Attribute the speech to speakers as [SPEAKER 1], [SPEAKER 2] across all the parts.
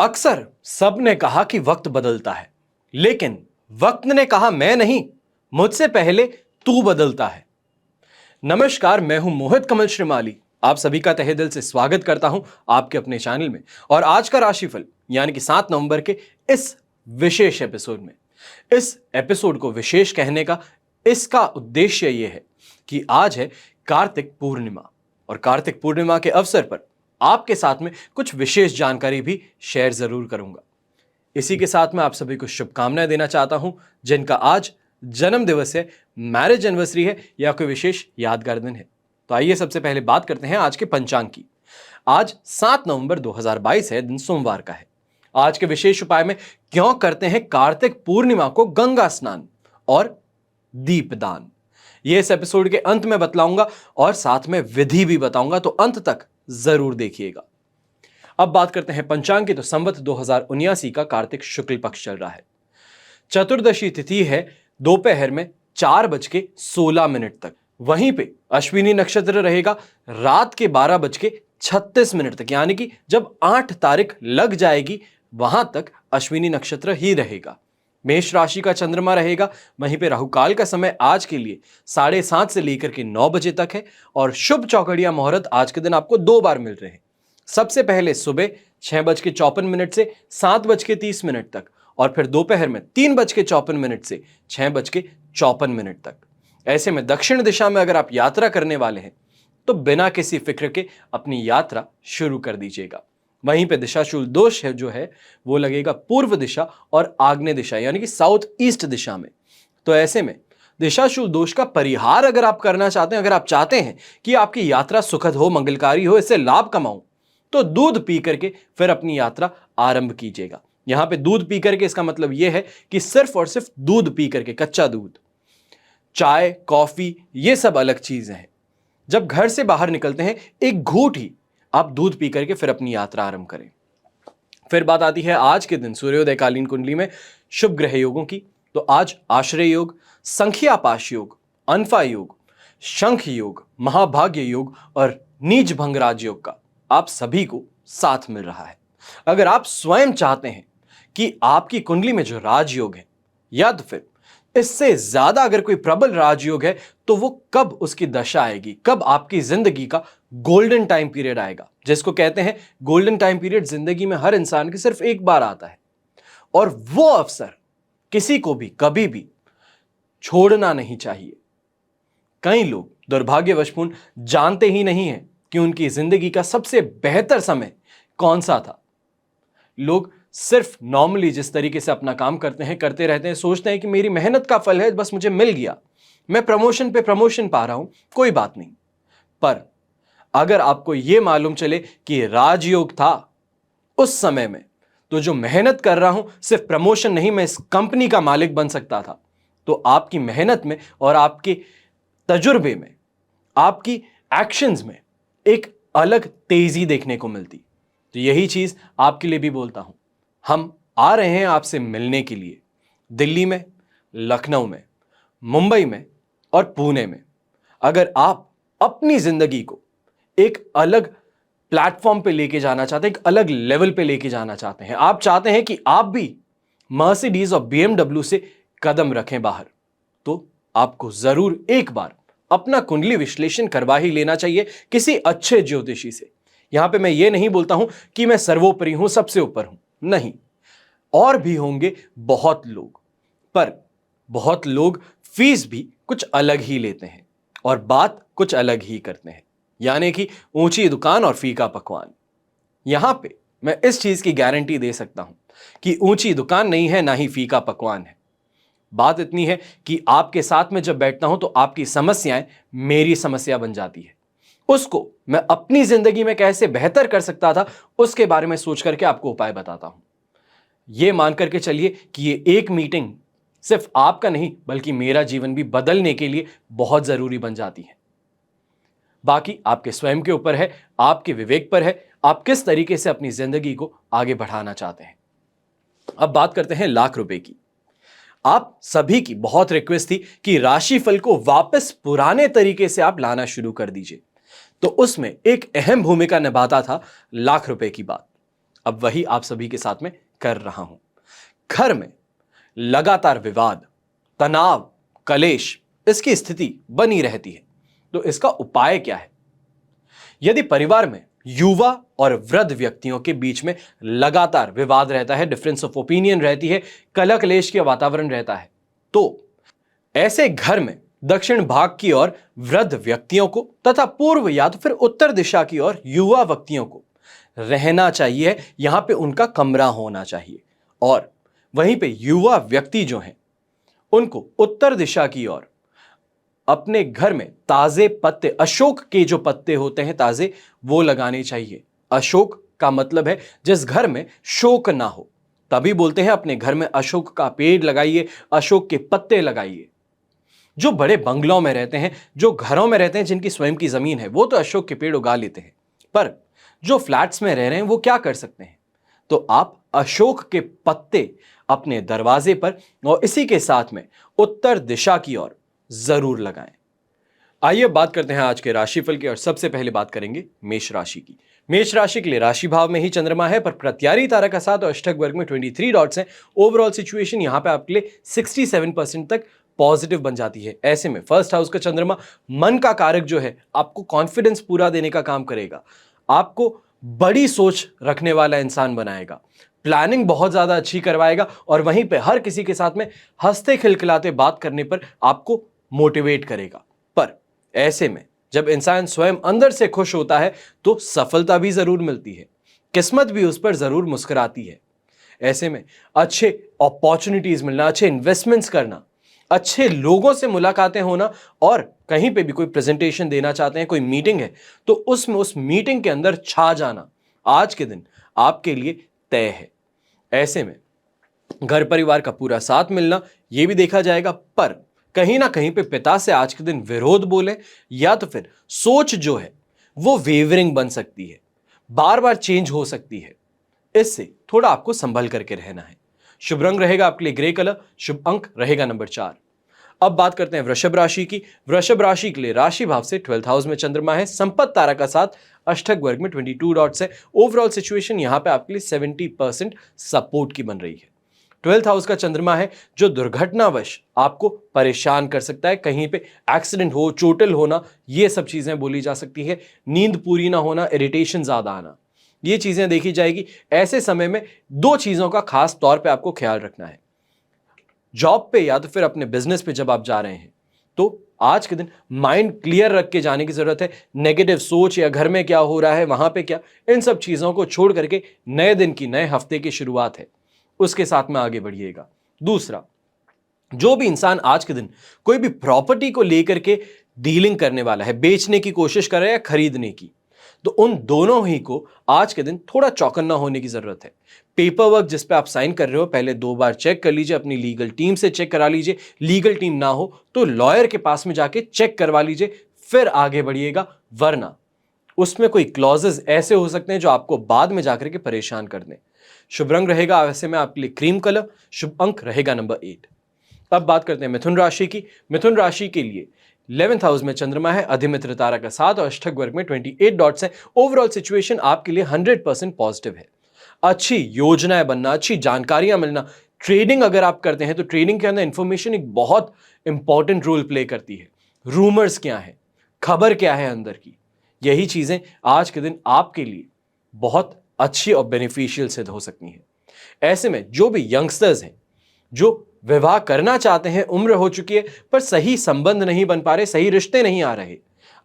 [SPEAKER 1] अक्सर सबने कहा कि वक्त बदलता है, लेकिन वक्त ने कहा मैं नहीं, मुझसे पहले तू बदलता है। नमस्कार, मैं हूं मोहित कमल श्रीमाली। आप सभी का तहे दिल से स्वागत करता हूं आपके अपने चैनल में। और आज का राशिफल यानी कि 7 नवंबर के इस विशेष एपिसोड में, इस एपिसोड को विशेष कहने का इसका उद्देश्य यह है कि आज है कार्तिक पूर्णिमा, और कार्तिक पूर्णिमा के अवसर पर आपके साथ में कुछ विशेष जानकारी भी शेयर जरूर करूंगा। इसी के साथ में आप सभी को शुभकामनाएं देना चाहता हूं जिनका आज जन्म दिवस है, मैरिज एनिवर्सरी है या कोई विशेष यादगार दिन है। तो आइए सबसे पहले बात करते हैं आज के पंचांग की। आज 7 नवंबर 2022 है, दिन सोमवार का है। आज के विशेष उपाय में क्यों करते हैं कार्तिक पूर्णिमा को गंगा स्नान और दीपदान, ये इस एपिसोड के अंत में बतलाऊंगा और साथ में विधि भी बताऊंगा, तो अंत तक जरूर देखिएगा। अब बात करते हैं पंचांग की। तो संवत 2079 का कार्तिक शुक्ल पक्ष चल रहा है। चतुर्दशी तिथि है दोपहर में 4:16 तक। वहीं पे अश्विनी नक्षत्र रहेगा रात के 12:36 तक, यानी कि जब 8 तारीख लग जाएगी वहां तक अश्विनी नक्षत्र ही रहेगा। मेष राशि का चंद्रमा रहेगा। वहीं पे राहुकाल का समय आज के लिए 7:30 से लेकर के 9 बजे तक है, और शुभ चौकड़िया मुहूर्त आज के दिन आपको 2 बार मिल रहे हैं। सबसे पहले सुबह 6:54 से 7:30 तक, और फिर दोपहर में 3:54 से 6:54 तक। ऐसे में दक्षिण दिशा में अगर आप यात्रा करने वाले हैं तो बिना किसी फिक्र के अपनी यात्रा शुरू कर दीजिएगा। वहीं पे दिशाशूल दोष है जो है वो लगेगा पूर्व दिशा और आग्नेय दिशा यानी कि साउथ ईस्ट दिशा में। तो ऐसे में दिशाशूल दोष का परिहार अगर आप करना चाहते हैं, अगर आप चाहते हैं कि आपकी यात्रा सुखद हो, मंगलकारी हो, इससे लाभ कमाऊं, तो दूध पी करके फिर अपनी यात्रा आरंभ कीजिएगा। यहां पे दूध पी करके इसका मतलब यह है कि सिर्फ और सिर्फ दूध पी करके, कच्चा दूध। चाय, कॉफी ये सब अलग चीजें हैं। जब घर से बाहर निकलते हैं एक घूंट ही आप दूध पी करके फिर अपनी यात्रा आरंभ करें। फिर बात आती है आज के दिन सूर्योदयकालीन कुंडली में शुभ ग्रह योगों की। तो आज आश्रय योग, संख्या पाश योग, अनफा योग, शंख योग, महाभाग्य योग और नीच भंगराज योग का आप सभी को साथ मिल रहा है। अगर आप स्वयं चाहते हैं कि आपकी कुंडली में जो राजयोग है या तो फिर इससे ज्यादा अगर कोई प्रबल राजयोग है, तो वो कब उसकी दशा आएगी, कब आपकी जिंदगी का गोल्डन टाइम पीरियड आएगा, जिसको कहते हैं गोल्डन टाइम पीरियड जिंदगी में हर इंसान के सिर्फ एक बार आता है, और वो अवसर किसी को भी कभी भी छोड़ना नहीं चाहिए। कई लोग दुर्भाग्यवशपूर्ण जानते ही नहीं है कि उनकी जिंदगी का सबसे बेहतर समय कौन सा था। लोग सिर्फ नॉर्मली जिस तरीके से अपना काम करते हैं, करते रहते हैं, सोचते हैं कि मेरी मेहनत का फल है, बस मुझे मिल गया, मैं प्रमोशन पे प्रमोशन पा रहा हूं, कोई बात नहीं। पर अगर आपको यह मालूम चले कि राजयोग था उस समय में, तो जो मेहनत कर रहा हूं सिर्फ प्रमोशन नहीं, मैं इस कंपनी का मालिक बन सकता था, तो आपकी मेहनत में और आपके तजुर्बे में, आपकी एक्शंस में एक अलग तेजी देखने को मिलती। तो यही चीज आपके लिए भी बोलता हूं। हम आ रहे हैं आपसे मिलने के लिए दिल्ली में, लखनऊ में, मुंबई में और पुणे में। अगर आप अपनी जिंदगी को एक अलग प्लेटफॉर्म पे लेके जाना चाहते हैं, एक अलग लेवल पे लेके जाना चाहते हैं, आप चाहते हैं कि आप भी मर्सिडीज और BMW से कदम रखें बाहर, तो आपको जरूर एक बार अपना कुंडली विश्लेषण करवा ही लेना चाहिए किसी अच्छे ज्योतिषी से। यहां पे मैं ये नहीं बोलता हूं कि मैं सर्वोपरि हूं, सबसे ऊपर हूं, नहीं, और भी होंगे बहुत लोग, पर बहुत लोग फीस भी कुछ अलग ही लेते हैं और बात कुछ अलग ही करते हैं, यानी कि ऊंची दुकान और फीका पकवान। यहां पे मैं इस चीज की गारंटी दे सकता हूं कि ऊंची दुकान नहीं है, ना ही फीका पकवान है। बात इतनी है कि आपके साथ में जब बैठता हूं तो आपकी समस्याएं मेरी समस्या बन जाती है। उसको मैं अपनी जिंदगी में कैसे बेहतर कर सकता था उसके बारे में सोच करके आपको उपाय बताता हूं। यह मान करके चलिए कि ये एक मीटिंग सिर्फ आपका नहीं बल्कि मेरा जीवन भी बदलने के लिए बहुत जरूरी बन जाती है। बाकी आपके स्वयं के ऊपर है, आपके विवेक पर है, आप किस तरीके से अपनी जिंदगी को आगे बढ़ाना चाहते हैं। अब बात करते हैं लाख रुपए की। आप सभी की बहुत रिक्वेस्ट थी कि राशिफल को वापस पुराने तरीके से आप लाना शुरू कर दीजिए, तो उसमें एक अहम भूमिका निभाता था लाख रुपए की बात। अब वही आप सभी के साथ में कर रहा हूं। घर में लगातार विवाद, तनाव, कलेश, इसकी स्थिति बनी रहती है। तो इसका उपाय क्या है? यदि परिवार में युवा और वृद्ध व्यक्तियों के बीच में लगातार विवाद रहता है, डिफरेंस ऑफ ओपिनियन रहती है, कलह कलेश का वातावरण रहता है, तो ऐसे घर में दक्षिण भाग की ओर वृद्ध व्यक्तियों को तथा पूर्व या तो फिर उत्तर दिशा की ओर युवा व्यक्तियों को रहना चाहिए। यहां पे उनका कमरा होना चाहिए और वहीं पे युवा व्यक्ति जो हैं उनको उत्तर दिशा की ओर अपने घर में ताजे पत्ते, अशोक के जो पत्ते होते हैं ताजे, वो लगाने चाहिए। अशोक का मतलब है जिस घर में शोक ना हो, तभी बोलते हैं अपने घर में अशोक का पेड़ लगाइए, अशोक के पत्ते लगाइए। जो बड़े बंगलों में रहते हैं, जो घरों में रहते हैं जिनकी स्वयं की जमीन है, वो तो अशोक के पेड़ उगा लेते हैं, पर जो फ्लैट्स में रह रहे हैं वो क्या कर सकते हैं? तो आप अशोक के पत्ते अपने दरवाजे पर और इसी के साथ में उत्तर दिशा की ओर जरूर लगाएं। आइए बात करते हैं आज के राशिफल की और सबसे पहले बात करेंगे मेष राशि की। मेष राशि के लिए राशि भाव में ही चंद्रमा है, पर प्रत्यारी तारा का साथ और अष्टक वर्ग में 23 डॉट्स हैं। ओवरऑल सिचुएशन यहां पे आपके लिए 67% तक पॉजिटिव बन जाती है। ऐसे में फर्स्ट हाउस का चंद्रमा मन का कारक जो है, आपको कॉन्फिडेंस पूरा देने का काम करेगा, आपको बड़ी सोच रखने वाला इंसान बनाएगा, प्लानिंग बहुत ज्यादा अच्छी करवाएगा और वहीं पे हर किसी के साथ में हंसते खिलखिलाते बात करने पर आपको मोटिवेट करेगा। पर ऐसे में जब इंसान स्वयं अंदर से खुश होता है तो सफलता भी जरूर मिलती है, किस्मत भी उस पर जरूर मुस्कुराती है। ऐसे में अच्छे अपॉर्चुनिटीज मिलना, अच्छे इन्वेस्टमेंट्स करना, अच्छे लोगों से मुलाकातें होना और कहीं पे भी कोई प्रेजेंटेशन देना चाहते हैं, कोई मीटिंग है, तो उसमें उस मीटिंग के अंदर छा जाना आज के दिन आपके लिए तय है। ऐसे में घर परिवार का पूरा साथ मिलना यह भी देखा जाएगा, पर कहीं ना कहीं पे पिता से आज के दिन विरोध बोले या तो फिर सोच जो है वो वेवरिंग बन सकती है, बार बार चेंज हो सकती है। इससे थोड़ा आपको संभल करके रहना है। शुभ रंग रहेगा आपके लिए ग्रे कलर, शुभ अंक रहेगा नंबर 4। अब बात करते हैं वृषभ राशि की। वृषभ राशि के लिए राशि भाव से 12th हाउस में चंद्रमा है, संपत्ति तारा का साथ अष्टक वर्ग में 22 डॉट्स है। ओवरऑल सिचुएशन यहां पे आपके लिए 70% सपोर्ट की बन रही है। 12th हाउस का चंद्रमा है जो दुर्घटनावश आपको परेशान कर सकता है, कहीं पे एक्सीडेंट हो, चोटिल होना, ये सब चीजें बोली जा सकती है। नींद पूरी ना होना, इरिटेशन ज्यादा आना, ये चीजें देखी जाएगी। ऐसे समय में दो चीजों का खास तौर पे आपको ख्याल रखना है। जॉब पे या तो फिर अपने बिजनेस पे जब आप जा रहे हैं तो आज के दिन माइंड क्लियर रख के जाने की जरूरत है। नेगेटिव सोच या घर में क्या हो रहा है, वहां पे क्या, इन सब चीजों को छोड़ करके नए दिन की, नए हफ्ते की शुरुआत है, उसके साथ में आगे बढ़िएगा। दूसरा, जो भी इंसान आज के दिन कोई भी प्रॉपर्टी को लेकर के डीलिंग करने वाला है, बेचने की कोशिश कर रहा है या खरीदने की, तो उन दोनों ही को आज के दिन थोड़ा चौकन्ना होने की जरूरत है। पेपर वर्क जिस पे आप साइन कर रहे हो, पहले 2 बार चेक कर लीजिए, अपनी लीगल टीम से चेक करा लीजिए। लीगल टीम ना हो तो लॉयर के पास में जाके चेक करवा लीजिए, फिर आगे बढ़िएगा, वरना उसमें कोई क्लॉजेस ऐसे हो सकते हैं जो आपको बाद में जाकर के परेशान कर दें। शुभ रंग रहेगा वैसे में आपके लिए क्रीम कलर, शुभ अंक रहेगा नंबर 8। अब बात करते हैं मिथुन राशि की। मिथुन राशि के लिए 11th हाउस में चंद्रमा है, अधिमित्र तारा का साथ और अष्टक वर्ग में 28 डॉट्स हैं। ओवरऑल सिचुएशन आपके लिए 100% पॉजिटिव है। अच्छी योजनाएं बनना, अच्छी जानकारियां मिलना। ट्रेडिंग अगर आप करते हैं तो ट्रेडिंग के अंदर इंफॉर्मेशन एक बहुत इंपॉर्टेंट रोल प्ले करती है। रूमर्स क्या है, खबर क्या है अंदर की, यही चीजें आज के दिन आपके लिए बहुत अच्छी और बेनिफिशियल सिद्ध हो सकती हैं। ऐसे में जो भी यंगस्टर्स हैं जो विवाह करना चाहते हैं, उम्र हो चुकी है पर सही संबंध नहीं बन पा रहे, सही रिश्ते नहीं आ रहे,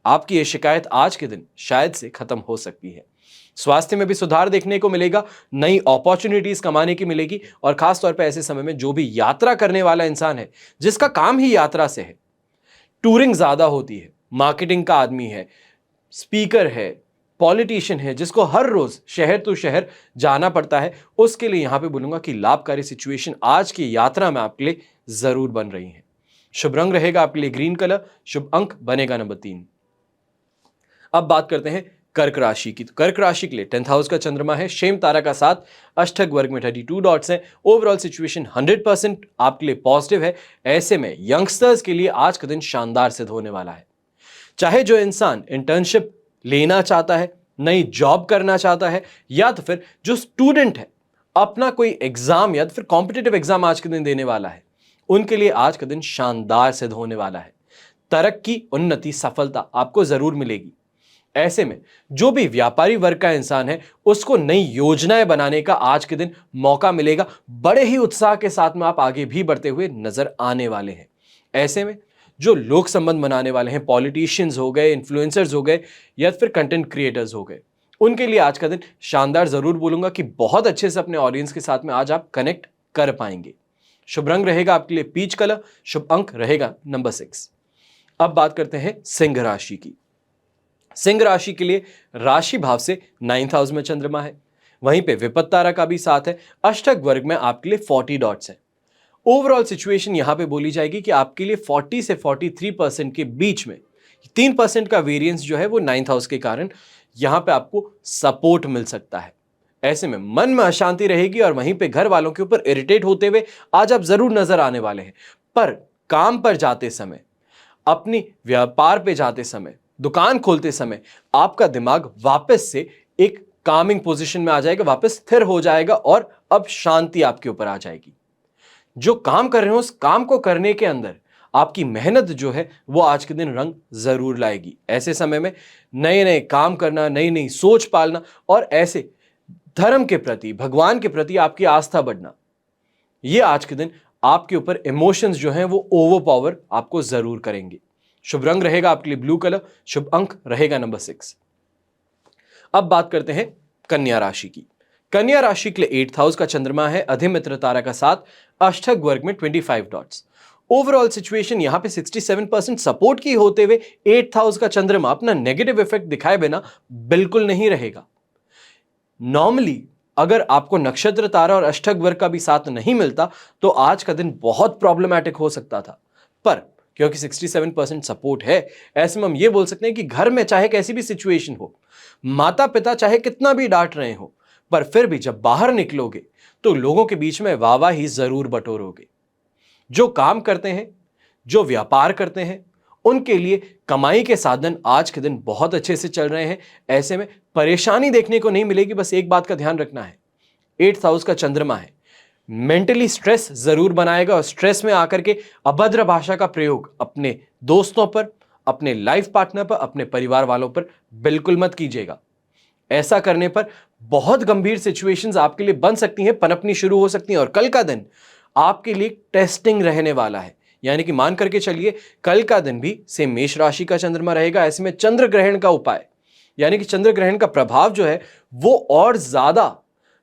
[SPEAKER 1] आपकी यह शिकायत आज के दिन शायद से खत्म हो सकती है। स्वास्थ्य में भी सुधार देखने को मिलेगा, नई अपॉर्चुनिटीज कमाने की मिलेगी और खासतौर पर ऐसे समय में जो भी यात्रा करने वाला इंसान है, जिसका काम ही यात्रा से है, टूरिंग ज्यादा होती है, मार्केटिंग का आदमी है, स्पीकर है, पॉलिटिशियन है, जिसको हर रोज शहर टू शहर जाना पड़ता है, उसके लिए यहां पे बोलूंगा कि लाभकारी सिचुएशन आज की यात्रा में आपके लिए जरूर बन रही है। शुभ रंग रहेगा आपके लिए ग्रीन कलर, शुभ अंक बनेगा नंबर 3। अब बात करते हैं कर्क राशि की। तो कर्क राशि के लिए 10th हाउस का चंद्रमा है, शेम तारा का साथ अष्टक वर्ग में 32 डॉट्स हैं। ओवरऑल सिचुएशन 100% आपके लिए पॉजिटिव है। ऐसे में यंगस्टर्स के लिए आज का दिन शानदार सिद्ध होने वाला है। चाहे जो इंसान इंटर्नशिप लेना चाहता है नई जॉब करना चाहता है, या तो फिर जो स्टूडेंट है अपना कोई एग्जाम या तो फिर कॉम्पिटिटिव एग्जाम आज के दिन देने वाला है, उनके लिए आज का दिन शानदार सिद्ध होने वाला है। तरक्की, उन्नति, सफलता आपको जरूर मिलेगी। ऐसे में जो भी व्यापारी वर्ग का इंसान है उसको नई योजनाएं बनाने का आज के दिन मौका मिलेगा। बड़े ही उत्साह के साथ में आप आगे भी बढ़ते हुए नजर आने वाले हैं। ऐसे में जो लोक संबंध बनाने वाले हैं, पॉलिटिशियंस हो गए, इन्फ्लुएंसर्स हो गए या फिर कंटेंट क्रिएटर्स हो गए, उनके लिए आज का दिन शानदार जरूर बोलूंगा कि बहुत अच्छे से अपने ऑडियंस के साथ में आज आप कनेक्ट कर पाएंगे। शुभ रंग रहेगा आपके लिए पीच कलर, शुभ अंक रहेगा नंबर 6। अब बात करते हैं सिंह राशि की। सिंह राशि के लिए राशि भाव से 9th हाउस में चंद्रमा है, वहीं पे विपत्त तारा का भी साथ है। अष्टक वर्ग में आपके लिए 40 डॉट्स हैं। ओवरऑल सिचुएशन यहां पे बोली जाएगी कि आपके लिए 40 से 43% के बीच में 3% का वेरिएंस जो है वो 9th हाउस के कारण यहां पे आपको सपोर्ट मिल सकता है। ऐसे में मन में अशांति रहेगी और वहीं पे घर वालों के ऊपर इरिटेट होते हुए आज आप जरूर नजर आने वाले हैं। पर काम पर जाते समय, अपनी व्यापार पे जाते समय, दुकान खोलते समय आपका दिमाग वापस से एक कामिंग पोजीशन में आ जाएगा, वापस स्थिर हो जाएगा और अब शांति आपके ऊपर आ जाएगी। जो काम कर रहे हो उस काम को करने के अंदर आपकी मेहनत जो है वो आज के दिन रंग जरूर लाएगी। ऐसे समय में नए नए काम करना, नई नई सोच पालना और ऐसे धर्म के प्रति, भगवान के प्रति आपकी आस्था बढ़ना, ये आज के दिन आपके ऊपर इमोशंस जो हैं वो ओवर पावर आपको जरूर करेंगे। शुभ रंग रहेगा आपके लिए ब्लू कलर, शुभ अंक रहेगा नंबर 6। अब बात करते हैं कन्या राशि की। कन्या राशि के लिए 8th हाउस का चंद्रमा है, अधिमित्र तारा का साथ, अष्टक वर्ग में 25 डॉट्स। ओवरऑल सिचुएशन यहां पे 67% सपोर्ट की होते हुए 8th हाउस का चंद्रमा अपना नेगेटिव इफेक्ट दिखाए बिना बिल्कुल नहीं रहेगा। नॉर्मली अगर आपको नक्षत्र तारा और अष्टक वर्ग का भी साथ नहीं मिलता तो आज का दिन बहुत प्रॉब्लमैटिक हो सकता था, पर क्योंकि 67% सपोर्ट है, ऐसे में हम ये बोल सकते हैं कि घर में चाहे कैसी भी सिचुएशन हो, माता पिता चाहे कितना भी डांट रहे हो, पर फिर भी जब बाहर निकलोगे तो लोगों के बीच में वाह ही जरूर बटोरोगे। जो काम करते हैं, जो व्यापार करते हैं, उनके लिए कमाई के साधन आज के दिन बहुत अच्छे से चल रहे हैं। ऐसे में परेशानी देखने को नहीं मिलेगी। बस एक बात का ध्यान रखना है, 8th हाउस का चंद्रमा है, मेंटली स्ट्रेस जरूर बनाएगा और स्ट्रेस में आकर के अभद्र भाषा का प्रयोग अपने दोस्तों पर, अपने लाइफ पार्टनर पर, अपने परिवार वालों पर बिल्कुल मत कीजिएगा। ऐसा करने पर बहुत गंभीर सिचुएशंस आपके लिए बन सकती हैं, पनपनी शुरू हो सकती हैं और कल का दिन आपके लिए टेस्टिंग रहने वाला है। यानी कि मान करके चलिए कल का दिन भी सेम मेष राशि का चंद्रमा रहेगा। ऐसे में चंद्र ग्रहण का उपाय यानी कि चंद्र ग्रहण का प्रभाव जो है वो और ज्यादा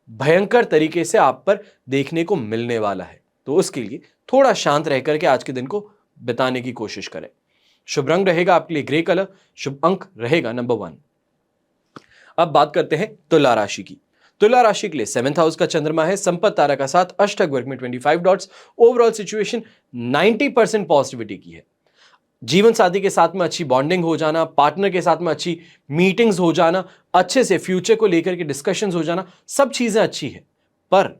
[SPEAKER 1] भयंकर तरीके से आप पर देखने को मिलने वाला है। तो उसके लिए थोड़ा शांत रह करके आज के दिन को बिताने की कोशिश करें। शुभ रंग रहेगा आपके लिए ग्रे कलर, शुभ अंक रहेगा नंबर 1। अब बात करते हैं तुला राशि की। तुला राशि के लिए 7th हाउस का चंद्रमा है, संपत्ति तारा का साथ, अष्टक वर्ग में 25 डॉट्स। ओवरऑल सिचुएशन 90% पॉजिटिविटी की है। जीवन साथी के साथ में अच्छी बॉन्डिंग हो जाना, पार्टनर के साथ में अच्छी मीटिंग्स हो जाना, अच्छे से फ्यूचर को लेकर के डिस्कशंस हो जाना, सब चीजें अच्छी है। पर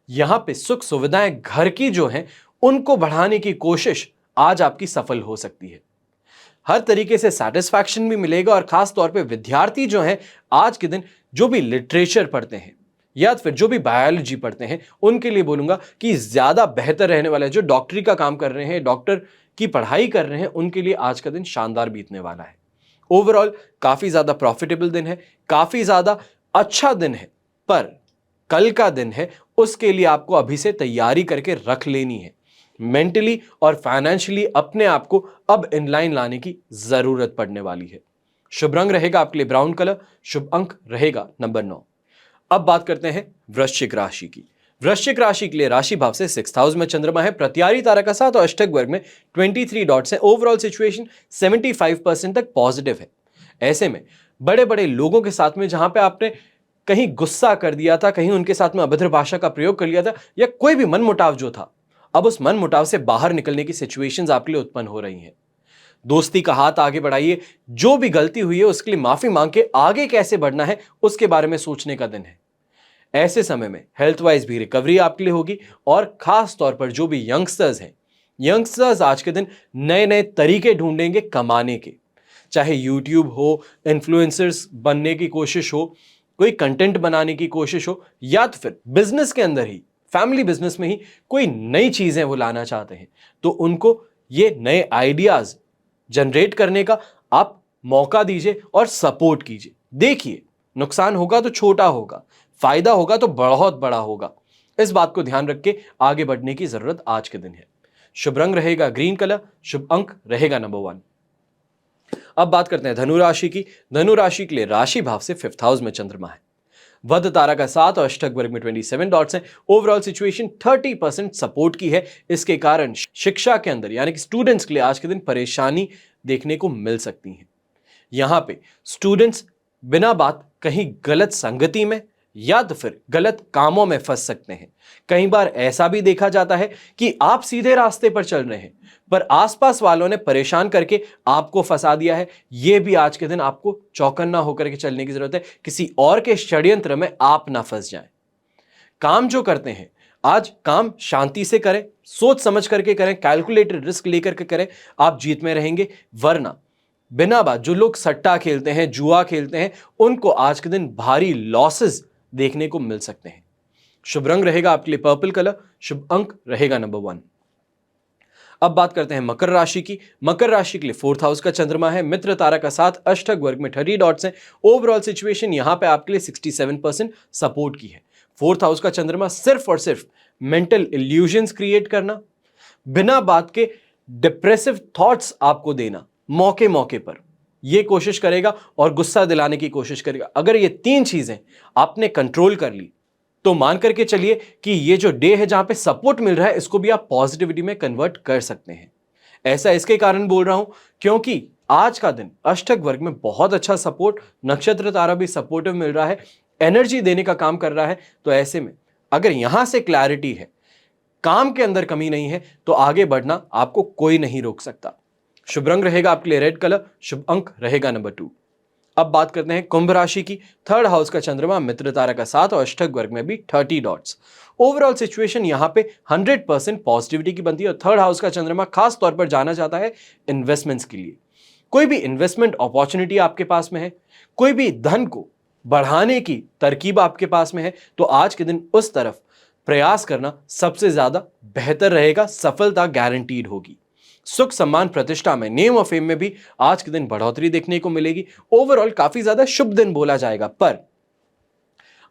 [SPEAKER 1] यहां पे सुख सुविधाएं घर की जो हैं उनको बढ़ाने की कोशिश आज आपकी सफल हो सकती है। हर तरीके से सेटिस्फैक्शन भी मिलेगा और खास तौर पे विद्यार्थी जो हैं आज के दिन जो भी लिटरेचर पढ़ते हैं या फिर जो भी बायोलॉजी पढ़ते हैं उनके लिए बोलूंगा कि ज्यादा बेहतर रहने वाला है। जो डॉक्टरी का काम कर रहे हैं, डॉक्टर की पढ़ाई कर रहे हैं, उनके लिए आज का दिन शानदार बीतने वाला है। ओवरऑल काफी ज्यादा प्रॉफिटेबल दिन है, काफी ज्यादा अच्छा दिन है। पर कल का दिन है, उसके लिए आपको अभी से तैयारी करके रख लेनी है। मेंटली और फाइनेंशियली अपने आप को अब इनलाइन लाने की जरूरत पड़ने वाली है। शुभ रंग रहेगा आपके लिए ब्राउन कलर, शुभ अंक रहेगा नंबर 9। अब बात करते हैं वृश्चिक राशि की। वृश्चिक राशि के लिए राशि भाव से 6th हाउस में चंद्रमा है, प्रत्यारी तारा का साथ और अष्टक वर्ग में 23 डॉट्स है। ओवरऑल सिचुएशन 75% तक पॉजिटिव है। ऐसे में बड़े बड़े लोगों के साथ में जहां पे आपने कहीं गुस्सा कर दिया था, कहीं उनके साथ में अभद्र भाषा का प्रयोग कर लिया था या कोई भी मनमुटाव जो था, अब उस मनमुटाव से बाहर निकलने की सिचुएशंस आपके लिए उत्पन्न हो रही हैं। दोस्ती का हाथ आगे बढ़ाइए, जो भी गलती हुई है उसके लिए माफी मांग के आगे कैसे बढ़ना है उसके बारे में सोचने का दिन है। ऐसे समय में हेल्थ वाइज भी रिकवरी आपके लिए होगी और खास तौर पर जो भी यंगस्टर्स हैं, यंगस्टर्स आज के दिन नए नए तरीके ढूंढेंगे कमाने के। चाहे यूट्यूब हो, इन्फ्लुएंसर्स बनने की कोशिश हो, कोई कंटेंट बनाने की कोशिश हो, या तो फिर बिजनेस के अंदर ही, फैमिली बिजनेस में ही कोई नई चीजें वो लाना चाहते हैं, तो उनको ये नए आइडियाज जनरेट करने का आप मौका दीजिए और सपोर्ट कीजिए। देखिए, नुकसान होगा तो छोटा होगा, फायदा होगा तो बहुत बड़ा होगा। इस बात को ध्यान रख के आगे बढ़ने की जरूरत आज के दिन है। शुभ रंग रहेगा ग्रीन कलर, शुभ अंक रहेगा नंबर 1। अब बात करते हैं धनु राशि की। धनु राशि के लिए राशि भाव से 5th हाउस में चंद्रमा है। वध तारा का 7 और अष्टक वर्ग में 27 डॉट्स हैं। ओवरऑल सिचुएशन 30% सपोर्ट की है। इसके कारण शिक्षा के अंदर यानी कि स्टूडेंट्स के लिए आज के दिन परेशानी देखने को मिल सकती है। यहां पे स्टूडेंट्स बिना बात कहीं गलत संगति में या तो फिर गलत कामों में फंस सकते हैं। कई बार ऐसा भी देखा जाता है कि आप सीधे रास्ते पर चल रहे हैं, पर आसपास वालों ने परेशान करके आपको फंसा दिया है। यह भी आज के दिन आपको चौकन्ना होकर के चलने की जरूरत है, किसी और के षड्यंत्र में आप ना फंस जाएं। काम जो करते हैं, आज काम शांति से करें, सोच समझ करके करें, कैलकुलेटेड रिस्क लेकर के करें, आप जीत में रहेंगे। वरना बिना बात जो लोग सट्टा खेलते हैं, जुआ खेलते हैं, उनको आज के दिन भारी लॉसेस देखने को मिल सकते हैं। शुभ रंग रहेगा आपके लिए पर्पल कलर, शुभ अंक रहेगा नंबर 1। अब बात करते हैं मकर राशि की। मकर राशि के लिए 4th हाउस का चंद्रमा है। मित्र तारा का 7, अष्टक वर्ग में 30 डॉट्स हैं। ओवरऑल सिचुएशन यहां पे आपके लिए 67% सपोर्ट की है। 4th हाउस का चंद्रमा सिर्फ और सिर्फ मेंटल इल्यूजन्स क्रिएट करना, बिना बात के डिप्रेसिव थॉट्स आपको देना, मौके मौके पर यह कोशिश करेगा और गुस्सा दिलाने की कोशिश करेगा। अगर ये 3 चीजें आपने कंट्रोल कर ली तो मान करके चलिए कि ये जो डे है जहां पे सपोर्ट मिल रहा है, इसको भी आप पॉजिटिविटी में कन्वर्ट कर सकते हैं। ऐसा इसके कारण बोल रहा हूं क्योंकि आज का दिन अष्टक वर्ग में बहुत अच्छा सपोर्ट, नक्षत्र तारा भी सपोर्टिव मिल रहा है, एनर्जी देने का काम कर रहा है। तो ऐसे में अगर यहां से क्लैरिटी है, काम के अंदर कमी नहीं है, तो आगे बढ़ना आपको कोई नहीं रोक सकता। शुभ रंग रहेगा आपके लिए रेड कलर, शुभ अंक रहेगा नंबर 2। अब बात करते हैं कुंभ राशि की। 3rd हाउस का चंद्रमा मित्र तारा का 7 और अष्टक वर्ग में भी 30 डॉट्स। ओवरऑल सिचुएशन यहां पे 100% पॉजिटिविटी की बनती है और 3rd हाउस का चंद्रमा खास तौर पर जाना जाता है इन्वेस्टमेंट्स के लिए। कोई भी इन्वेस्टमेंट अपॉर्चुनिटी आपके पास में है, कोई भी धन को बढ़ाने की तरकीब आपके पास में है, तो आज के दिन उस तरफ प्रयास करना सबसे ज्यादा बेहतर रहेगा। सफलता गारंटीड होगी। सुख सम्मान प्रतिष्ठा में, नेम और फेम में भी आज के दिन बढ़ोतरी देखने को मिलेगी। ओवरऑल काफी ज्यादा शुभ दिन बोला जाएगा। पर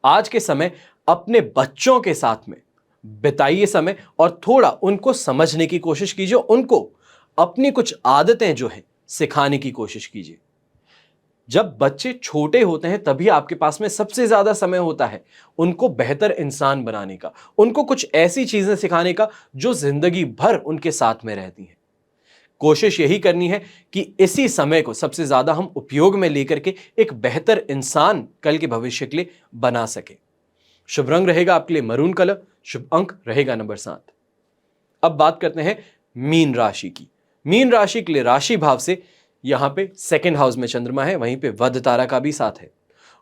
[SPEAKER 1] आज के समय अपने बच्चों के साथ में बिताइए समय और थोड़ा उनको समझने की कोशिश कीजिए, उनको अपनी कुछ आदतें जो है सिखाने की कोशिश कीजिए। जब बच्चे छोटे होते हैं तभी आपके पास में सबसे ज्यादा समय होता है उनको बेहतर इंसान बनाने का, उनको कुछ ऐसी चीजें सिखाने का जो जिंदगी भर उनके साथ में रहती हैं। कोशिश यही करनी है कि इसी समय को सबसे ज्यादा हम उपयोग में लेकर के एक बेहतर इंसान कल के भविष्य के लिए बना सके। शुभ रंग रहेगा आपके लिए मरून कलर, शुभ अंक रहेगा नंबर 7। अब बात करते हैं मीन राशि की। मीन राशि के लिए राशि भाव से यहां पे 2nd हाउस में चंद्रमा है, वहीं पे वध तारा का भी साथ है।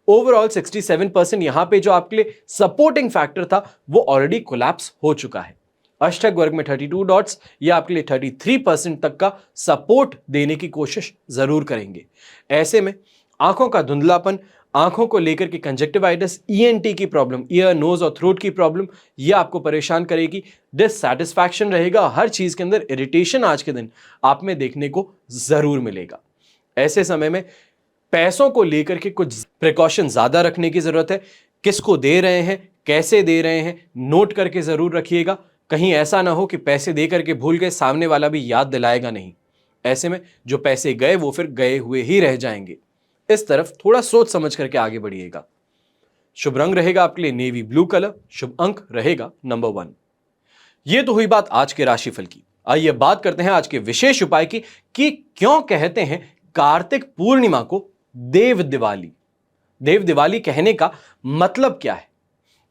[SPEAKER 1] ओवरऑल 67% यहां पे जो आपके लिए सपोर्टिंग फैक्टर था वो ऑलरेडी कोलैप्स हो चुका है। अष्टक वर्ग में 32 डॉट्स, ये आपके लिए 33% तक का सपोर्ट देने की कोशिश जरूर करेंगे। ऐसे में आंखों का धुंधलापन, आंखों को लेकर के कंजक्टिवाइटिस, ईएनटी की प्रॉब्लम, ईयर, नोज और थ्रोट की प्रॉब्लम, ये आपको परेशान करेगी। डिससैटिस्फैक्शन रहेगा, हर चीज के अंदर इरिटेशन आज के दिन आप में देखने को जरूर मिलेगा। ऐसे समय में पैसों को लेकर के कुछ प्रिकॉशन ज्यादा रखने की जरूरत है। किसको दे रहे हैं, कैसे दे रहे हैं, नोट करके जरूर रखिएगा। कहीं ऐसा ना हो कि पैसे दे करके भूल गए, सामने वाला भी याद दिलाएगा नहीं। ऐसे में जो पैसे गए वो फिर गए हुए ही रह जाएंगे। इस तरफ थोड़ा सोच समझ करके आगे बढ़िएगा। शुभ रंग रहेगा आपके लिए नेवी ब्लू कलर, शुभ अंक रहेगा नंबर 1। ये तो हुई बात आज के राशिफल की। आइए बात करते हैं आज के विशेष उपाय की कि क्यों कहते हैं कार्तिक पूर्णिमा को देव दिवाली। देव दिवाली कहने का मतलब क्या है?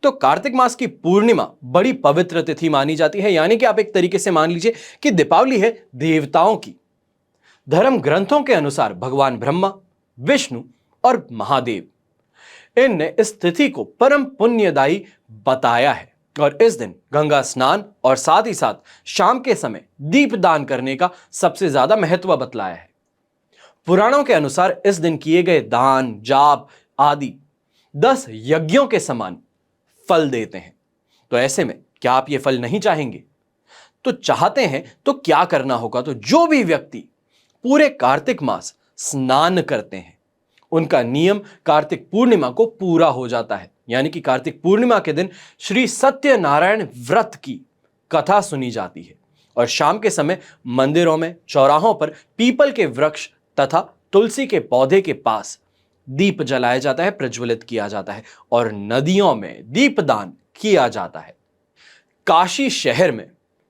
[SPEAKER 1] तो कार्तिक मास की पूर्णिमा बड़ी पवित्र तिथि मानी जाती है, यानी कि आप एक तरीके से मान लीजिए कि दीपावली है देवताओं की। धर्म ग्रंथों के अनुसार भगवान ब्रह्मा, विष्णु और महादेव, इनने इस तिथि को परम पुण्यदायी बताया है और इस दिन गंगा स्नान और साथ ही साथ शाम के समय दीपदान करने का सबसे ज्यादा महत्व बतलाया है। पुराणों के अनुसार इस दिन किए गए दान, जाप आदि 10 यज्ञों के समान फल देते हैं। तो ऐसे में क्या आप ये फल नहीं चाहेंगे? तो चाहते हैं तो क्या करना होगा? तो जो भी व्यक्ति पूरे कार्तिक मास स्नान करते हैं, उनका नियम कार्तिक पूर्णिमा को पूरा हो जाता है। यानी कि कार्तिक पूर्णिमा के दिन श्री सत्यनारायण व्रत की कथा सुनी जाती है और शाम के समय मंदिरों में, चौराहों पर पीपल के वृक्ष तथा तुलसी के पौधे के पास दीप जलाया जाता है, प्रज्वलित किया जाता है और नदियों में दीपदान किया जाता है। काशी शहर में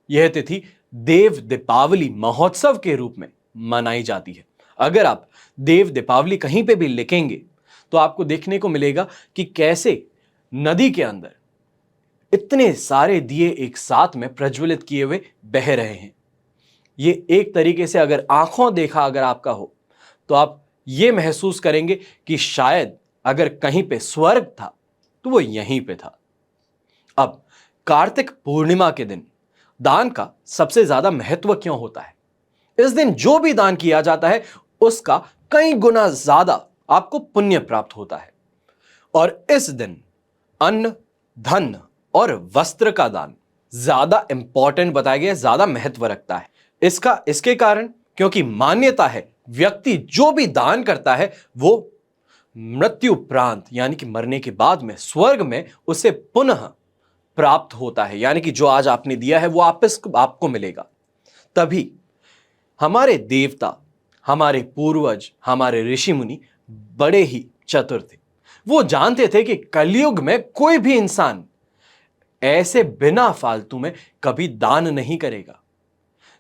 [SPEAKER 1] यह तिथि देव दीपावली महोत्सव के रूप में मनाई जाती है। अगर आप देव दीपावली कहीं पे भी लिखेंगे तो आपको देखने को मिलेगा कि कैसे नदी के अंदर इतने सारे दिए एक साथ में प्रज्वलित किए हुए बह रहे हैं। ये एक तरीके से अगर आंखों देखा अगर आपका हो तो आप ये महसूस करेंगे कि शायद अगर कहीं पे स्वर्ग था तो वो यहीं पे था। अब कार्तिक पूर्णिमा के दिन दान का सबसे ज्यादा महत्व क्यों होता है? इस दिन जो भी दान किया जाता है उसका कई गुना ज्यादा आपको पुण्य प्राप्त होता है और इस दिन अन्न, धन और वस्त्र का दान ज्यादा इंपॉर्टेंट बताया गया, ज्यादा महत्व रखता है। इसके कारण क्योंकि मान्यता है व्यक्ति जो भी दान करता है वो मृत्यु उपरांत यानी कि मरने के बाद में स्वर्ग में उसे पुनः प्राप्त होता है। यानी कि जो आज आपने दिया है वो आपको मिलेगा। तभी हमारे देवता, हमारे पूर्वज, हमारे ऋषि मुनि बड़े ही चतुर थे। वो जानते थे कि कलयुग में कोई भी इंसान ऐसे बिना फालतू में कभी दान नहीं करेगा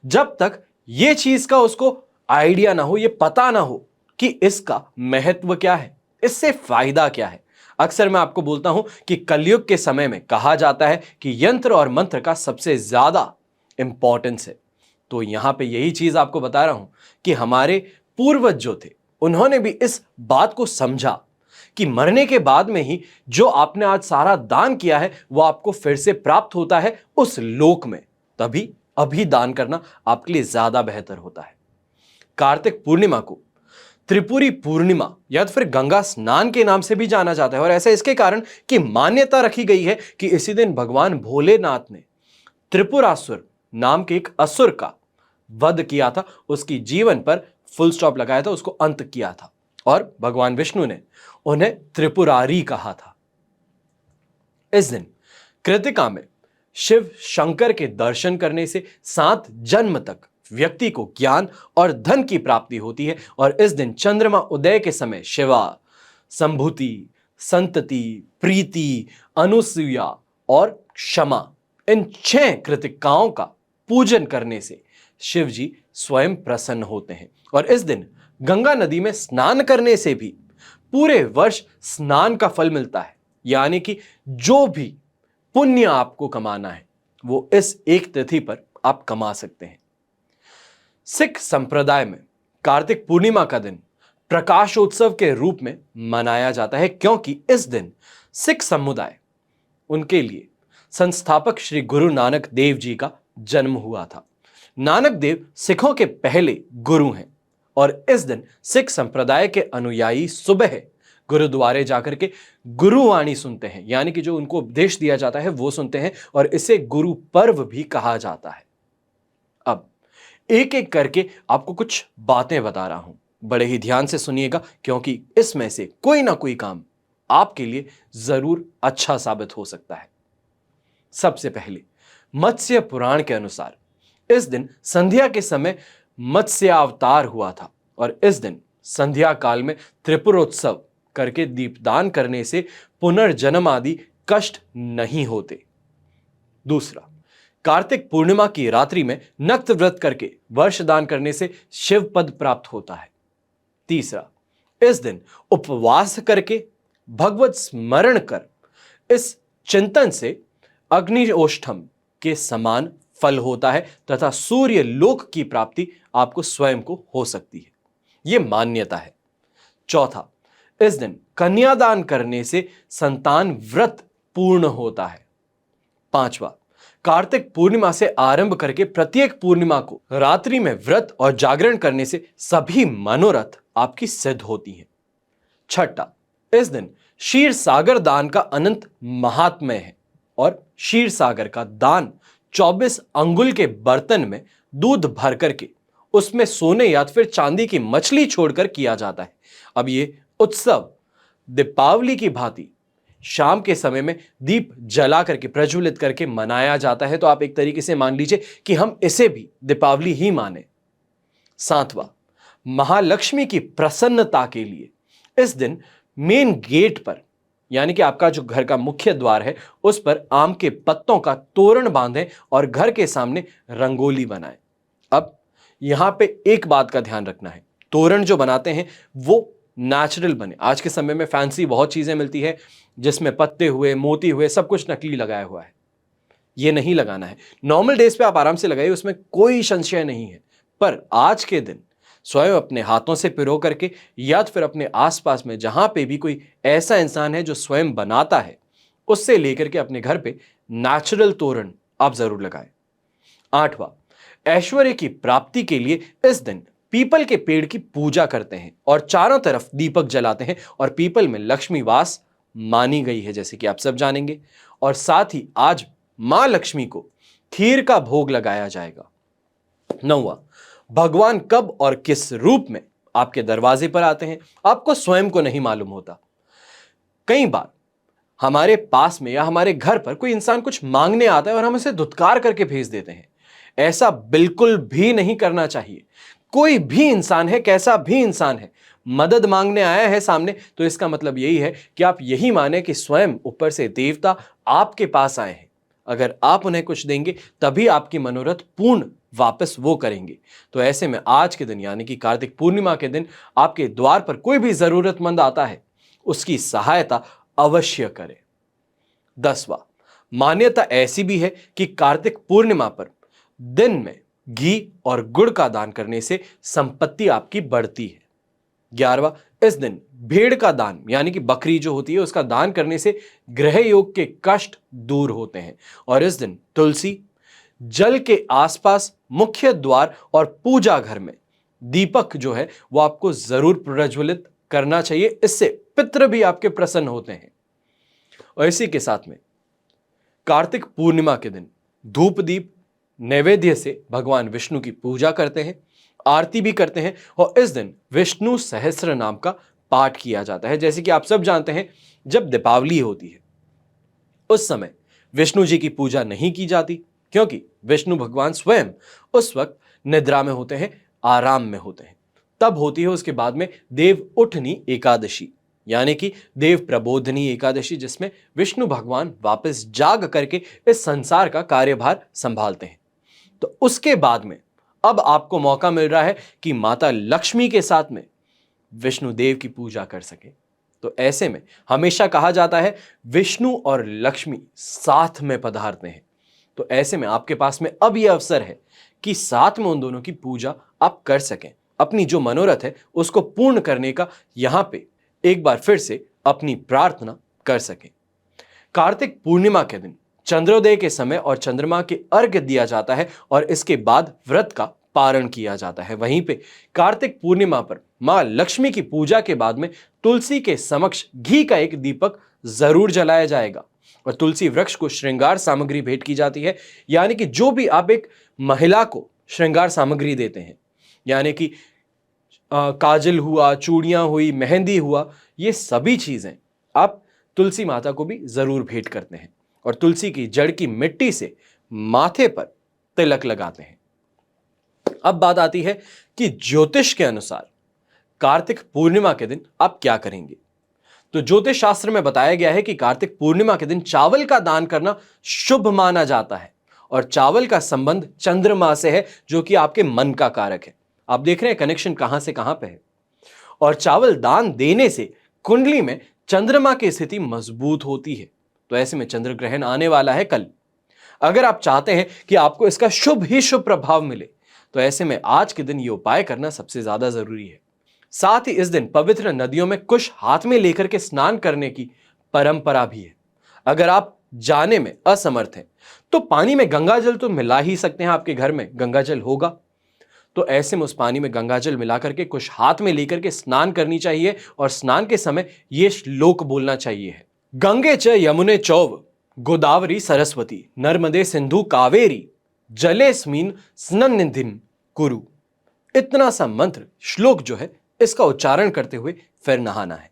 [SPEAKER 1] जब तक ये चीज का उसको आइडिया ना हो, ये पता ना हो कि इसका महत्व क्या है, इससे फायदा क्या है। अक्सर मैं आपको बोलता हूं कि कलयुग के समय में कहा जाता है कि यंत्र और मंत्र का सबसे ज्यादा इंपॉर्टेंस है। तो यहां पे यही चीज आपको बता रहा हूं कि हमारे पूर्वज जो थे उन्होंने भी इस बात को समझा कि मरने के बाद में ही जो आपने आज सारा दान किया है वो आपको फिर से प्राप्त होता है उस लोक में। तभी अभी दान करना आपके लिए ज्यादा बेहतर होता है। कार्तिक पूर्णिमा को त्रिपुरी पूर्णिमा या तो फिर गंगा स्नान के नाम से भी जाना जाता है और ऐसा इसके कारण कि मान्यता रखी गई है कि इसी दिन भगवान भोलेनाथ ने त्रिपुरासुर नाम के एक असुर का वध किया था, उसकी जीवन पर फुल स्टॉप लगाया था, उसको अंत किया था और भगवान विष्णु ने उन्हें त्रिपुरारी कहा था। इस दिन कृतिका में शिव शंकर के दर्शन करने से 7 जन्म तक व्यक्ति को ज्ञान और धन की प्राप्ति होती है और इस दिन चंद्रमा उदय के समय शिवा, संभूति, संतति, प्रीति, अनुसूया और क्षमा इन 6 कृतिकाओं का पूजन करने से शिव जी स्वयं प्रसन्न होते हैं और इस दिन गंगा नदी में स्नान करने से भी पूरे वर्ष स्नान का फल मिलता है। यानी कि जो भी पुण्य आपको कमाना है वो इस एक तिथि पर आप कमा सकते हैं। सिख संप्रदाय में कार्तिक पूर्णिमा का दिन प्रकाशोत्सव के रूप में मनाया जाता है क्योंकि इस दिन सिख समुदाय, उनके लिए संस्थापक श्री गुरु नानक देव जी का जन्म हुआ था। नानक देव सिखों के पहले गुरु हैं और इस दिन सिख संप्रदाय के अनुयायी सुबह गुरुद्वारे जाकर के गुरुवाणी सुनते हैं, यानी कि जो उनको उपदेश दिया जाता है वो सुनते हैं और इसे गुरु पर्व भी कहा जाता है। अब एक एक करके आपको कुछ बातें बता रहा हूं, बड़े ही ध्यान से सुनिएगा क्योंकि इसमें से कोई ना कोई काम आपके लिए जरूर अच्छा साबित हो सकता है। सबसे पहले मत्स्य पुराण के अनुसार इस दिन संध्या के समय मत्स्य अवतार हुआ था और इस दिन संध्या काल में त्रिपुरोत्सव करके दीपदान करने से पुनर्जन्म आदि कष्ट नहीं होते। दूसरा, कार्तिक पूर्णिमा की रात्रि में नक्त व्रत करके वर्षदान करने से शिव पद प्राप्त होता है। तीसरा, इस दिन उपवास करके भगवत स्मरण कर इस चिंतन से अग्निओष्ठम के समान फल होता है तथा सूर्य लोक की प्राप्ति आपको स्वयं को हो सकती है, यह मान्यता है। चौथा, इस दिन कन्यादान करने से संतान व्रत पूर्ण होता है। पांचवा, कार्तिक पूर्णिमा से आरंभ करके प्रत्येक पूर्णिमा को रात्रि में व्रत और जागरण करने से सभी मनोरथ आपकी सिद्ध होती हैं। छठा, इस दिन क्षीर सागर दान का अनंत महात्म्य है और क्षीर सागर का दान 24 अंगुल के बर्तन में दूध भर करके उसमें सोने या फिर चांदी की मछली छोड़कर किया जाता है। अब ये उत्सव दीपावली की भांति शाम के समय में दीप जला करके प्रज्वलित करके मनाया जाता है, तो आप एक तरीके से मान लीजिए कि हम इसे भी दीपावली ही माने। सातवां, महालक्ष्मी की प्रसन्नता के लिए इस दिन मेन गेट पर, यानी कि आपका जो घर का मुख्य द्वार है, उस पर आम के पत्तों का तोरण बांधें और घर के सामने रंगोली बनाएं। अब यहां पे एक बात का ध्यान रखना है, तोरण जो बनाते हैं वो नेचुरल बने। आज के समय में फैंसी बहुत चीजें मिलती है जिसमें पत्ते हुए, मोती हुए, सब कुछ नकली लगाया हुआ है, ये नहीं लगाना है। नॉर्मल डेज पे आप आराम से लगाइए, उसमें कोई संशय नहीं है। पर आज के दिन स्वयं अपने हाथों से पिरो करके या फिर अपने आसपास में जहां पे भी कोई ऐसा इंसान है जो स्वयं बनाता है, उससे लेकर के अपने घर पे नेचुरल तोरण आप जरूर लगाएं। आठवां, ऐश्वर्य की प्राप्ति के लिए इस दिन पीपल के पेड़ की पूजा करते हैं और चारों तरफ दीपक जलाते हैं, और पीपल में लक्ष्मी वास मानी गई है, जैसे कि आप सब जानेंगे। और साथ ही आज मां लक्ष्मी को खीर का भोग लगाया जाएगा। नौवां, भगवान कब और किस रूप में आपके दरवाजे पर आते हैं आपको स्वयं को नहीं मालूम होता। कई बार हमारे पास में या हमारे घर पर कोई इंसान कुछ मांगने आता है और हम उसे धुतकार करके भेज देते हैं। ऐसा बिल्कुल भी नहीं करना चाहिए। कोई भी इंसान है, कैसा भी इंसान है, मदद मांगने आया है सामने, तो इसका मतलब यही है कि आप यही माने कि स्वयं ऊपर से देवता आपके पास आए हैं। अगर आप उन्हें कुछ देंगे तभी आपकी मनोरथ पूर्ण वापस वो करेंगे। तो ऐसे में आज के दिन, यानी कि कार्तिक पूर्णिमा के दिन, आपके द्वार पर कोई भी जरूरतमंद आता है, उसकी सहायता अवश्य करें। 10वां, मान्यता ऐसी भी है कि कार्तिक पूर्णिमा पर दिन में घी और गुड़ का दान करने से संपत्ति आपकी बढ़ती है। 11वां, इस दिन भेड़ का दान, यानी कि बकरी जो होती है उसका दान करने से ग्रह योग के कष्ट दूर होते हैं। और इस दिन तुलसी, जल के आसपास, मुख्य द्वार और पूजा घर में दीपक जो है वो आपको जरूर प्रज्वलित करना चाहिए। इससे पितृ भी आपके प्रसन्न होते हैं। और इसी के साथ में कार्तिक पूर्णिमा के दिन धूप दीप नैवेद्य से भगवान विष्णु की पूजा करते हैं, आरती भी करते हैं, और इस दिन विष्णु सहस्त्र नाम का पाठ किया जाता है। जैसे कि आप सब जानते हैं, जब दीपावली होती है उस समय विष्णु जी की पूजा नहीं की जाती, क्योंकि विष्णु भगवान स्वयं उस वक्त निद्रा में होते हैं, आराम में होते हैं। तब होती है उसके बाद में देव उठनी एकादशी, यानी कि देव प्रबोधनी एकादशी, जिसमें विष्णु भगवान वापस जाग करके इस संसार का कार्यभार संभालते हैं। तो उसके बाद में अब आपको मौका मिल रहा है कि माता लक्ष्मी के साथ में विष्णु देव की पूजा कर सके। तो ऐसे में हमेशा कहा जाता है विष्णु और लक्ष्मी साथ में पधारते हैं। तो ऐसे में आपके पास में अब यह अवसर है कि साथ में उन दोनों की पूजा आप कर सकें, अपनी जो मनोरथ है उसको पूर्ण करने का यहां पे एक बार फिर से अपनी प्रार्थना कर सकें। कार्तिक पूर्णिमा के दिन चंद्रोदय के समय और चंद्रमा के अर्घ्य दिया जाता है और इसके बाद व्रत का पारण किया जाता है। वहीं पे कार्तिक पूर्णिमा पर मां लक्ष्मी की पूजा के बाद में तुलसी के समक्ष घी का एक दीपक जरूर जलाया जाएगा और तुलसी वृक्ष को श्रृंगार सामग्री भेंट की जाती है। यानी कि जो भी आप एक महिला को श्रृंगार सामग्री देते हैं, यानी कि काजल हुआ, चूड़ियां हुई, मेहंदी हुआ, ये सभी चीजें आप तुलसी माता को भी जरूर भेंट करते हैं और तुलसी की जड़ की मिट्टी से माथे पर तिलक लगाते हैं। अब बात आती है कि ज्योतिष के अनुसार कार्तिक पूर्णिमा के दिन आप क्या करेंगे। तो ज्योतिष शास्त्र में बताया गया है कि कार्तिक पूर्णिमा के दिन चावल का दान करना शुभ माना जाता है और चावल का संबंध चंद्रमा से है, जो कि आपके मन का कारक है। आप देख रहे हैं कनेक्शन कहां से कहां पे है। और चावल दान देने से कुंडली में चंद्रमा की स्थिति मजबूत होती है। तो ऐसे में चंद्र ग्रहण आने वाला है कल। अगर आप चाहते हैं कि आपको इसका शुभ ही शुभ प्रभाव मिले, तो ऐसे में आज के दिन ये उपाय करना सबसे ज्यादा जरूरी है। साथ ही इस दिन पवित्र नदियों में कुश हाथ में लेकर के स्नान करने की परंपरा भी है। अगर आप जाने में असमर्थ हैं तो पानी में गंगाजल तो मिला ही सकते हैं, आपके घर में गंगाजल होगा, तो ऐसे में उस पानी में गंगाजल मिला करके कुछ हाथ में लेकर के स्नान करनी चाहिए और स्नान के समय यह श्लोक बोलना चाहिए। गंगे च यमुने चौव गोदावरी सरस्वती नर्मदे सिंधु कावेरी जलेस्मिन स्नन्निधिं कुरु। इतना सा मंत्र श्लोक जो है इसका उच्चारण करते हुए फिर नहाना है।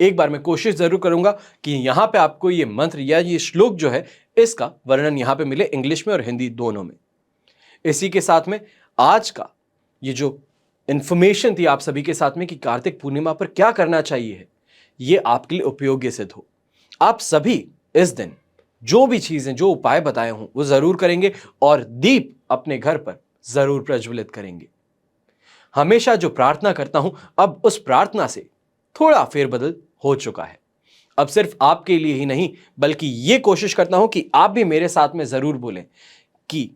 [SPEAKER 1] एक बार मैं कोशिश जरूर करूंगा कि यहां पे आपको ये मंत्र या ये श्लोक जो है इसका वर्णन यहां पे मिले, इंग्लिश में और हिंदी दोनों में। इसी के साथ में आज का ये जो इंफॉर्मेशन थी आप सभी के साथ में कि कार्तिक पूर्णिमा पर क्या करना चाहिए, ये आपके लिए उपयोगी सिद्ध हो। आप सभी इस दिन जो भी चीजें, जो उपाय बताए हों वो जरूर करेंगे और दीप अपने घर पर जरूर प्रज्वलित करेंगे। हमेशा जो प्रार्थना करता हूं, अब उस प्रार्थना से थोड़ा फेरबदल हो चुका है। अब सिर्फ आपके लिए ही नहीं बल्कि यह कोशिश करता हूं कि आप भी मेरे साथ में जरूर बोलें कि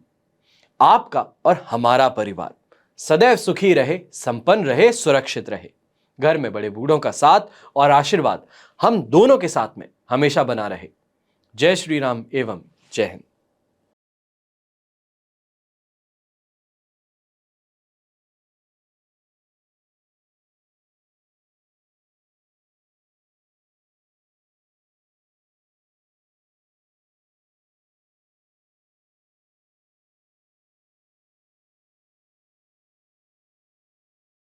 [SPEAKER 1] आपका और हमारा परिवार सदैव सुखी रहे, संपन्न रहे, सुरक्षित रहे। घर में बड़े बूढ़ों का साथ और आशीर्वाद हम दोनों के साथ में हमेशा बना रहे। जय श्री राम एवं जय हिंद।